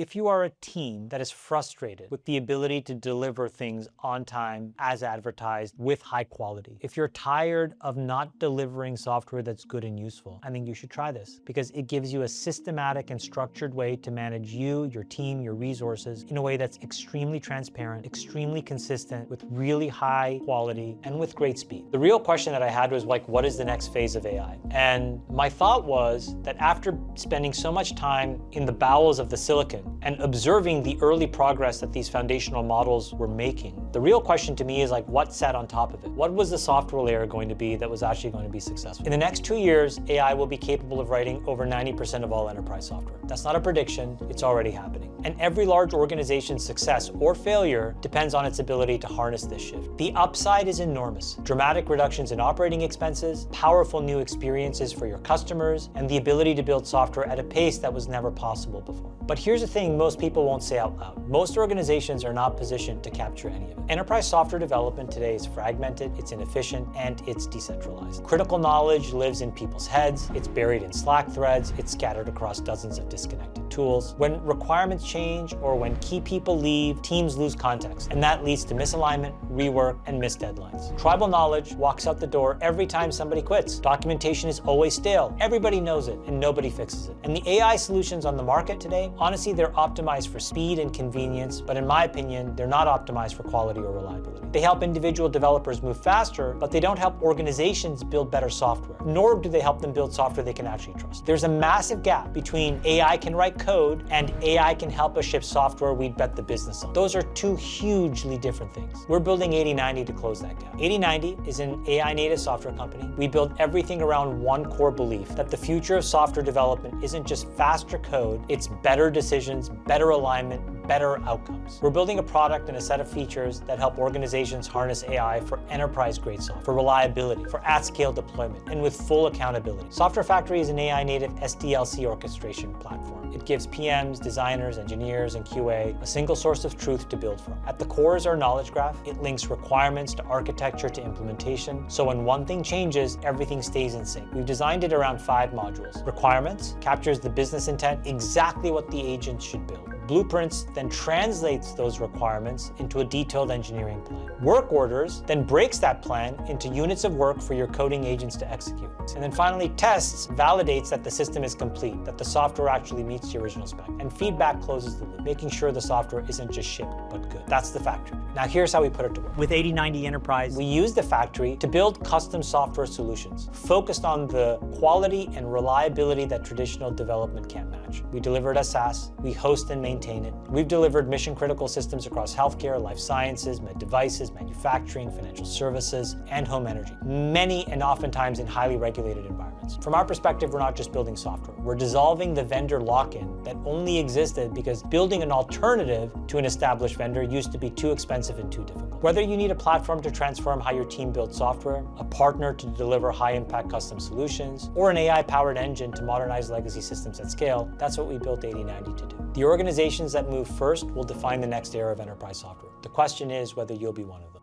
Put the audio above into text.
If you are a team that is frustrated with the ability to deliver things on time, as advertised, with high quality, if you're tired of not delivering software that's good and useful, I think you should try this because it gives you a systematic and structured way to manage you, your team, your resources in a way that's extremely transparent, extremely consistent, with really high quality and with great speed. The real question that I had was like, what is the next phase of AI? And my thought was that after spending so much time in the bowels of the silicon, and observing the early progress that these foundational models were making, the real question to me is like, what sat on top of it? What was the software layer going to be that was actually going to be successful? In the next 2 years, AI will be capable of writing over 90% of all enterprise software. That's not a prediction, it's already happening. And every large organization's success or failure depends on its ability to harness this shift. The upside is enormous. Dramatic reductions in operating expenses, powerful new experiences for your customers, and the ability to build software at a pace that was never possible before. But here's the thing most people won't say out loud. Most organizations are not positioned to capture any of it. Enterprise software development today is fragmented, it's inefficient, and it's decentralized. Critical knowledge lives in people's heads, it's buried in Slack threads, it's scattered across dozens of disconnected tools. When requirements change or when key people leave, teams lose context, and that leads to misalignment, rework, and missed deadlines. Tribal knowledge walks out the door every time somebody quits. Documentation is always stale. Everybody knows it, and nobody fixes it. And the AI solutions on the market today, honestly, they're optimized for speed and convenience, but in my opinion, they're not optimized for quality or reliability. They help individual developers move faster, but they don't help organizations build better software, nor do they help them build software they can actually trust. There's a massive gap between AI can write code and AI can help us ship software we'd bet the business on. Those are two hugely different things. We're building 8090 to close that gap. 8090 is an AI native software company. We build everything around one core belief that the future of software development isn't just faster code, it's better decisions, better alignment, better outcomes. We're building a product and a set of features that help organizations harness AI for enterprise-grade software, for reliability, for at-scale deployment, and with full accountability. Software Factory is an AI-native SDLC orchestration platform. It gives PMs, designers, engineers, and QA a single source of truth to build from. At the core is our knowledge graph. It links requirements to architecture to implementation, so when one thing changes, everything stays in sync. We've designed it around 5 modules. Requirements captures the business intent, exactly what the agent should build. Blueprints then translates those requirements into a detailed engineering plan. Work orders then breaks that plan into units of work for your coding agents to execute. And then finally, tests validates that the system is complete, that the software actually meets the original spec. And feedback closes the loop, making sure the software isn't just shipped, but good. That's the factory. Now here's how we put it to work. With 8090 Enterprise, we use the factory to build custom software solutions focused on the quality and reliability that traditional development can't match. We deliver it as SaaS, we host and maintain it. We've delivered mission-critical systems across healthcare, life sciences, med devices, manufacturing, financial services, and home energy. Many and oftentimes in highly regulated environments. From our perspective, we're not just building software. We're dissolving the vendor lock-in that only existed because building an alternative to an established vendor used to be too expensive and too difficult. Whether you need a platform to transform how your team builds software, a partner to deliver high-impact custom solutions, or an AI-powered engine to modernize legacy systems at scale, that's what we built 8090 to do. The organizations that move first will define the next era of enterprise software. The question is whether you'll be one of them.